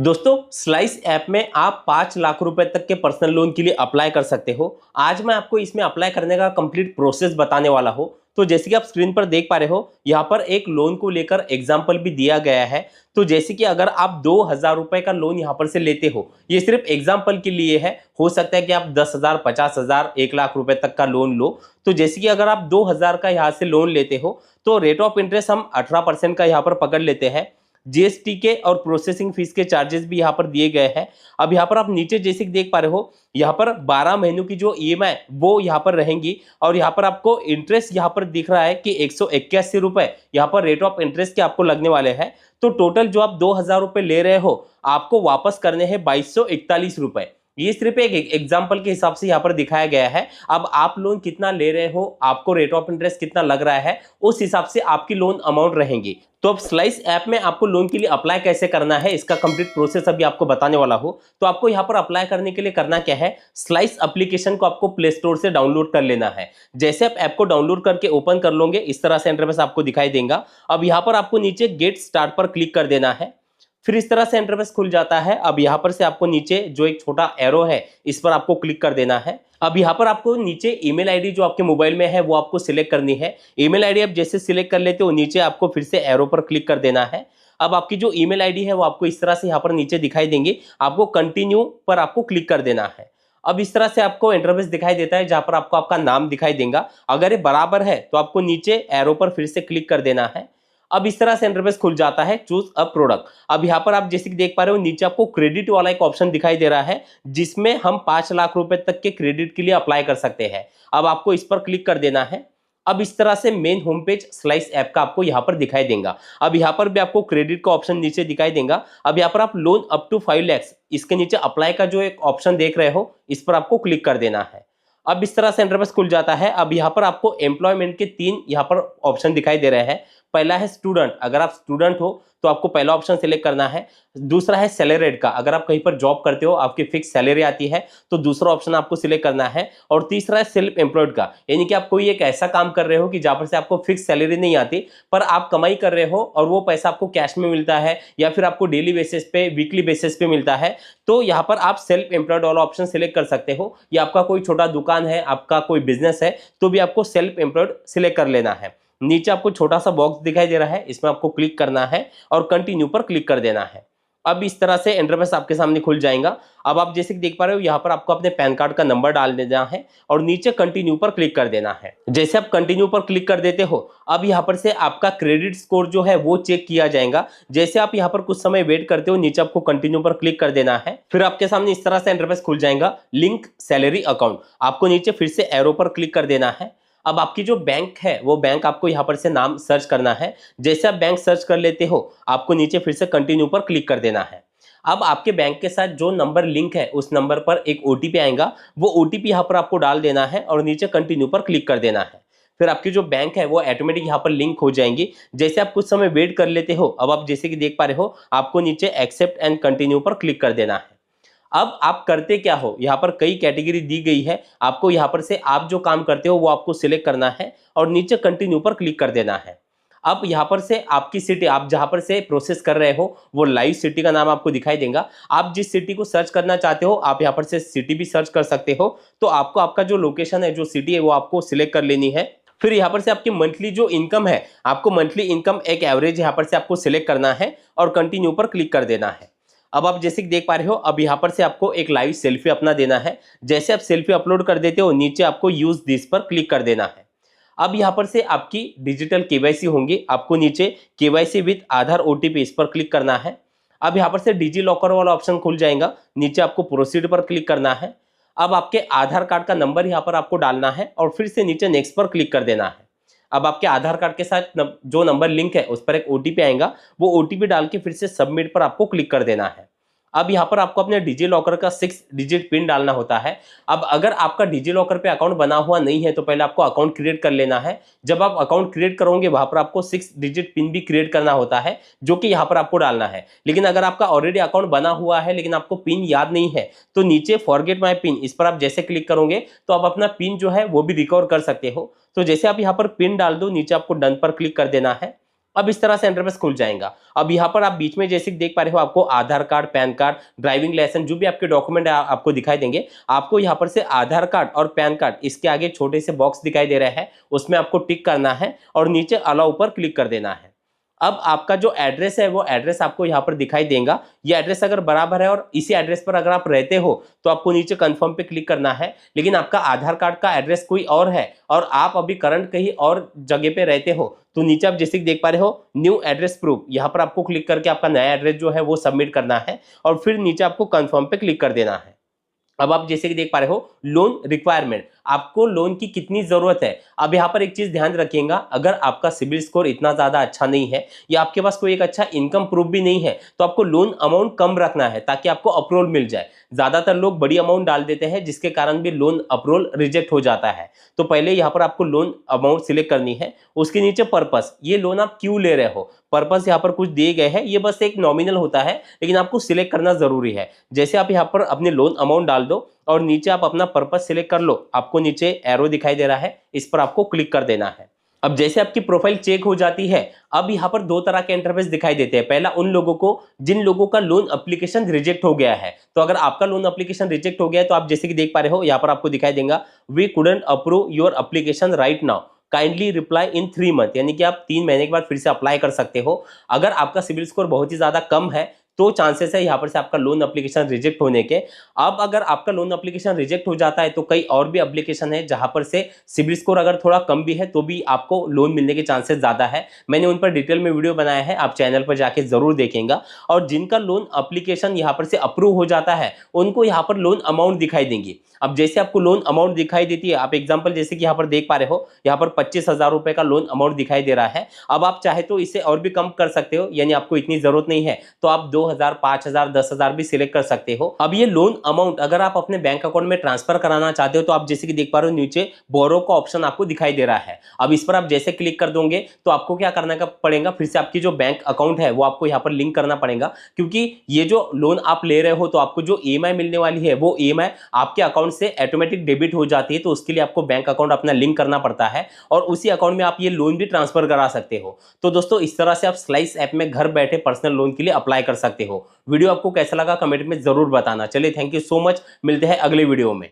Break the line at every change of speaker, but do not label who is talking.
दोस्तों slice app में आप 5 लाख रुपए तक के पर्सनल लोन के लिए अप्लाई कर सकते हो। आज मैं आपको इसमें अप्लाई करने का कंप्लीट प्रोसेस बताने वाला हूं। तो जैसे कि आप स्क्रीन पर देख पा रहे हो, यहाँ पर एक लोन को लेकर एग्जाम्पल भी दिया गया है। तो जैसे कि अगर आप 2,000 रुपए का लोन यहाँ पर से लेते हो, ये सिर्फ एग्जाम्पल के लिए है। हो सकता है कि आप 10,000, 50,000, 1 लाख रुपए तक का लोन लो। तो जैसे कि अगर आप 2,000 का यहाँ से लोन लेते हो तो रेट ऑफ इंटरेस्ट हम 18% का यहाँ पर पकड़ लेते हैं। जीएसटी के और प्रोसेसिंग फीस के चार्जेस भी यहाँ पर दिए गए हैं। अब यहाँ पर आप नीचे जैसे कि देख पा रहे हो, यहाँ पर 12 महीनों की जो ईएमआई वो यहाँ पर रहेंगी और यहाँ पर आपको इंटरेस्ट यहाँ पर दिख रहा है कि 181 रुपए यहाँ पर रेट ऑफ इंटरेस्ट के आपको लगने वाले हैं। तो टोटल जो आप 2,000 रुपए ले रहे हो, आपको वापस करने हैं 2241 रुपए। ये सिर्फ एक एग्जाम्पल के हिसाब से यहाँ पर दिखाया गया है। अब आप लोन कितना ले रहे हो, आपको रेट ऑफ इंटरेस्ट कितना लग रहा है, उस हिसाब से आपकी लोन अमाउंट रहेंगी। तो अब स्लाइस ऐप में आपको लोन के लिए अप्लाई कैसे करना है, इसका कंप्लीट प्रोसेस अभी आपको बताने वाला हूं। तो आपको यहां पर अप्लाई करने के लिए करना क्या है, स्लाइस एप्लीकेशन को आपको प्ले स्टोर से डाउनलोड कर लेना है। जैसे आप ऐप को डाउनलोड करके ओपन कर लोगे, इस तरह से इंटरफेस आपको दिखाई देगा। अब यहां पर आपको नीचे गेट स्टार्ट पर क्लिक कर देना है। फिर इस तरह से इंटरफेस खुल जाता है। अब यहाँ पर से आपको नीचे जो एक छोटा एरो है, इस पर आपको क्लिक कर देना है। अब यहाँ पर आपको नीचे ईमेल आईडी जो आपके मोबाइल में है वो आपको सिलेक्ट करनी है। ईमेल आईडी आप जैसे सिलेक्ट कर लेते हो, नीचे आपको फिर से एरो पर क्लिक कर देना है। अब आपकी जो ईमेल आईडी है वो आपको इस तरह से यहाँ पर नीचे दिखाई देंगे। आपको कंटिन्यू पर आपको क्लिक कर देना है। अब इस तरह से आपको इंटरफेस दिखाई देता है, जहां पर आपको आपका नाम दिखाई देगा। अगर ये बराबर है तो आपको नीचे एरो पर फिर से क्लिक कर देना है। अब इस तरह से इंटरफेस खुल जाता है, चूज अ प्रोडक्ट। अब यहाँ पर आप जैसे कि देख पा रहे हो, नीचे आपको क्रेडिट वाला एक ऑप्शन दिखाई दे रहा है, जिसमें हम 5 लाख रुपए तक के क्रेडिट के लिए अप्लाई कर सकते हैं। अब आपको इस पर क्लिक कर देना है। अब इस तरह से main home page slice app का आपको यहाँ पर दिखाई देगा। अब यहाँ पर भी आपको क्रेडिट का ऑप्शन नीचे दिखाई देगा। अब यहाँ पर आप लोन अप टू 5 लाख, इसके नीचे अप्लाई का जो एक ऑप्शन देख रहे हो, इस पर आपको क्लिक कर देना है। अब इस तरह से इंटरफेस खुल जाता है। अब यहाँ पर आपको एम्प्लॉयमेंट के 3 यहाँ पर ऑप्शन दिखाई दे रहे हैं। पहला है स्टूडेंट, अगर आप स्टूडेंट हो तो आपको पहला ऑप्शन सिलेक्ट करना है। दूसरा है सैलरीड का, अगर आप कहीं पर जॉब करते हो, आपकी फिक्स सैलरी आती है, तो दूसरा ऑप्शन आपको सिलेक्ट करना है। और तीसरा है सेल्फ एम्प्लॉयड का, यानी कि आप कोई एक ऐसा काम कर रहे हो कि जहां पर से आपको फिक्स सैलरी नहीं आती, पर आप कमाई कर रहे हो और वो पैसा आपको कैश में मिलता है या फिर आपको डेली बेसिस पे, वीकली बेसिस पे मिलता है। तो यहाँ पर आप सेल्फ एम्प्लॉयड वाला ऑप्शन सिलेक्ट कर सकते हो। या आपका कोई छोटा दुकान है, आपका कोई बिजनेस है, तो भी आपको सेल्फ एम्प्लॉयड सिलेक्ट कर लेना है। नीचे आपको छोटा सा बॉक्स दिखाई दे रहा है, इसमें आपको क्लिक करना है और कंटिन्यू पर क्लिक कर देना है। अब इस तरह से इंटरफेस आपके सामने खुल जाएगा। अब आप जैसे कि देख पा रहे हो, यहाँ पर आपको अपने पैन कार्ड का नंबर डाल देना है और नीचे कंटिन्यू पर क्लिक कर देना है। जैसे आप कंटिन्यू पर क्लिक कर देते हो, अब यहाँ पर से आपका क्रेडिट स्कोर जो है वो चेक किया जाएगा। जैसे आप यहाँ पर कुछ समय वेट करते हो, नीचे आपको कंटिन्यू पर क्लिक कर देना है। फिर आपके सामने इस तरह से इंटरफेस खुल जाएगा, लिंक सैलरी अकाउंट। आपको नीचे फिर से एरो पर क्लिक कर देना है। अब आपकी जो बैंक है वो बैंक आपको यहाँ पर से नाम सर्च करना है। जैसे आप बैंक सर्च कर लेते हो, आपको नीचे फिर से कंटिन्यू पर क्लिक कर देना है। अब आपके बैंक के साथ जो नंबर लिंक है, उस नंबर पर एक ओटीपी आएगा, वो ओटीपी यहाँ पर आपको डाल देना है और नीचे कंटिन्यू पर क्लिक कर देना है। फिर आपकी जो बैंक है वो ऑटोमेटिक यहाँ पर लिंक हो जाएंगी। जैसे आप कुछ समय वेट कर लेते हो, अब आप जैसे कि देख पा रहे हो, आपको नीचे एक्सेप्ट एंड कंटिन्यू पर क्लिक कर देना है। अब आप करते क्या हो, यहाँ पर कई कैटेगरी दी गई है। आपको यहाँ पर से आप जो काम करते हो वो आपको सिलेक्ट करना है और नीचे कंटिन्यू पर क्लिक कर देना है। अब यहाँ पर से आपकी सिटी, आप जहाँ पर से प्रोसेस कर रहे हो, वो लाइव सिटी का नाम आपको दिखाई देगा। आप जिस सिटी को सर्च करना चाहते हो, आप यहाँ पर से सिटी भी सर्च कर सकते हो। तो आपको आपका जो लोकेशन है, जो सिटी है, वो आपको सिलेक्ट कर लेनी है। फिर यहाँ पर से आपकी मंथली जो इनकम है, आपको मंथली इनकम एक एवरेज यहाँ पर से आपको सिलेक्ट करना है और कंटिन्यू पर क्लिक कर देना है। अब आप जैसे कि देख पा रहे हो, अब यहाँ पर से आपको एक लाइव सेल्फी अपना देना है। जैसे आप सेल्फी अपलोड कर देते हो, नीचे आपको यूज दिस पर क्लिक कर देना है। अब यहाँ पर से आपकी डिजिटल केवाईसी होंगी। आपको नीचे केवाईसी विद आधार ओटीपी, इस पर क्लिक करना है। अब यहाँ पर से डिजी लॉकर वाला ऑप्शन खुल जाएगा, नीचे आपको प्रोसीड पर क्लिक करना है। अब आपके आधार कार्ड का नंबर यहाँ पर आपको डालना है और फिर से नीचे नेक्स्ट पर क्लिक कर देना है। अब आपके आधार कार्ड के साथ जो नंबर लिंक है, उस पर एक ओटीपी आएगा, वो ओटीपी डाल के फिर से सबमिट पर आपको क्लिक कर देना है। अब यहाँ पर आपको अपने डिजी लॉकर का 6 डिजिट पिन डालना होता है। अब अगर आपका डिजी लॉकर पे अकाउंट बना हुआ नहीं है, तो पहले आपको अकाउंट क्रिएट कर लेना है। जब आप अकाउंट क्रिएट करोगे, वहां पर आपको 6 डिजिट पिन भी क्रिएट करना होता है, जो कि यहाँ पर आपको डालना है। लेकिन अगर आपका ऑलरेडी अकाउंट बना हुआ है लेकिन आपको पिन याद नहीं है, तो नीचे फॉरगेट माई पिन, इस पर आप जैसे क्लिक करोगे तो आप अपना पिन जो है वो भी रिकवर कर सकते हो। तो जैसे आप यहाँ पर पिन डाल दो, नीचे आपको डन पर क्लिक कर देना है। अब इस तरह से इंटरफेस खुल जाएगा। अब यहाँ पर आप बीच में जैसे देख पा रहे हो, आपको Aadhaar card, PAN card, driving licence, जो भी आपके डॉक्यूमेंट है आपको दिखाई देंगे। आपको यहाँ पर से आधार कार्ड और पैन कार्ड, इसके आगे छोटे से बॉक्स दिखाई दे रहा है, उसमें आपको टिक करना है और नीचे अलाउ पर क्लिक कर देना है। अब आपका जो एड्रेस है वो एड्रेस आपको यहाँ पर दिखाई देगा। ये एड्रेस अगर बराबर है और इसी एड्रेस पर अगर आप रहते हो तो आपको नीचे कंफर्म पे क्लिक करना है। लेकिन आपका आधार कार्ड का एड्रेस कोई और है और आप अभी करंट कहीं और जगह पे रहते हो तो नीचे आप जैसे देख पा रहे हो न्यू एड्रेस प्रूफ, यहाँ पर आपको क्लिक करके आपका नया एड्रेस जो है वो सबमिट करना है और फिर नीचे आपको कंफर्म पे क्लिक कर देना है। अब आप जैसे कि देख पा रहे हो लोन रिक्वायरमेंट, आपको लोन की कितनी जरूरत है। अब यहाँ पर एक चीज ध्यान रखिएगा, अगर आपका सिबिल स्कोर इतना ज्यादा अच्छा नहीं है या आपके पास कोई एक अच्छा इनकम प्रूफ भी नहीं है तो आपको लोन अमाउंट कम रखना है ताकि आपको अप्रूवल मिल जाए। ज्यादातर लोग बड़ी अमाउंट डाल देते हैं जिसके कारण भी लोन अप्रूवल रिजेक्ट हो जाता है। तो पहले यहाँ पर आपको लोन अमाउंट सिलेक्ट करनी है, उसके नीचे पर्पस, ये लोन आप क्यों ले रहे हो, पर्पस यहाँ पर कुछ दिए गए हैं, ये बस एक नॉमिनल होता है लेकिन आपको सिलेक्ट करना जरूरी है। जैसे आप यहाँ पर अपने लोन अमाउंट डाल दो और नीचे आप अपना पर्पस सिलेक्ट कर लो, आपको नीचे एरो दिखाई दे रहा है, इस पर आपको क्लिक कर देना है। अब जैसे आपकी प्रोफाइल चेक हो जाती है, अब यहाँ पर दो तरह के इंटरफेस दिखाई देते हैं। पहला उन लोगों को जिन लोगों का लोन एप्लीकेशन रिजेक्ट हो गया है। तो अगर आपका लोन एप्लीकेशन रिजेक्ट हो गया है तो आप जैसे कि देख पा रहे हो यहाँ पर आपको दिखाई देगा we couldn't approve your application right now, kindly reply in 3 month, यानी कि आप 3 महीने के बाद फिर से अप्लाई कर सकते हो। अगर आपका सिबिल स्कोर बहुत ही ज्यादा कम है तो चांसेस है यहाँ पर से आपका लोन एप्लीकेशन रिजेक्ट होने के। अब अगर आपका लोन एप्लीकेशन रिजेक्ट हो जाता है तो कई और भी एप्लीकेशन है जहां पर से सिबिल स्कोर अगर थोड़ा कम भी है तो भी आपको लोन मिलने के चांसेस ज्यादा है। मैंने उन पर डिटेल में वीडियो बनाया है, आप चैनल पर जाके जरूर देखेंगे। और जिनका लोन एप्लीकेशन यहाँ पर से अप्रूव हो जाता है उनको यहाँ पर लोन अमाउंट दिखाई देंगी। अब जैसे आपको लोन अमाउंट दिखाई देती है, आप एग्जांपल जैसे कि यहाँ पर देख पा रहे हो, यहाँ पर 25,000 रुपए का लोन अमाउंट दिखाई दे रहा है। अब आप चाहे तो इसे और भी कम कर सकते हो, यानी आपको इतनी जरूरत नहीं है तो आप 2,000, 5,000, 10,000 भी सिलेक्ट कर सकते हो। अब ये लोन अमाउंट अगर आप अपने बैंक अकाउंट में ट्रांसफर कराना चाहते हो तो आप जैसे कि देख पा रहे हो नीचे बोरो का ऑप्शन आपको दिखाई दे रहा है। अब इस पर आप जैसे क्लिक कर दोगे तो आपको क्या करना पड़ेगा, फिर से आपकी जो बैंक अकाउंट है वो आपको यहाँ पर लिंक करना पड़ेगा, क्योंकि ये जो लोन आप ले रहे हो तो आपको जो EMI मिलने वाली है वो EMI आपके अकाउंट से ऑटोमेटिक डेबिट हो जाती है। तो उसके लिए आपको बैंक अकाउंट अपना लिंक करना पड़ता है और उसी अकाउंट में आप ये लोन भी ट्रांसफर करा सकते हो। तो दोस्तों इस तरह से आप स्लाइस ऐप में घर बैठे पर्सनल लोन के लिए अप्लाई कर सकते हो। वीडियो आपको कैसा लगा कमेंट में जरूर बताना। चलिए थैंक यू सो मच, मिलते हैं अगले वीडियो में।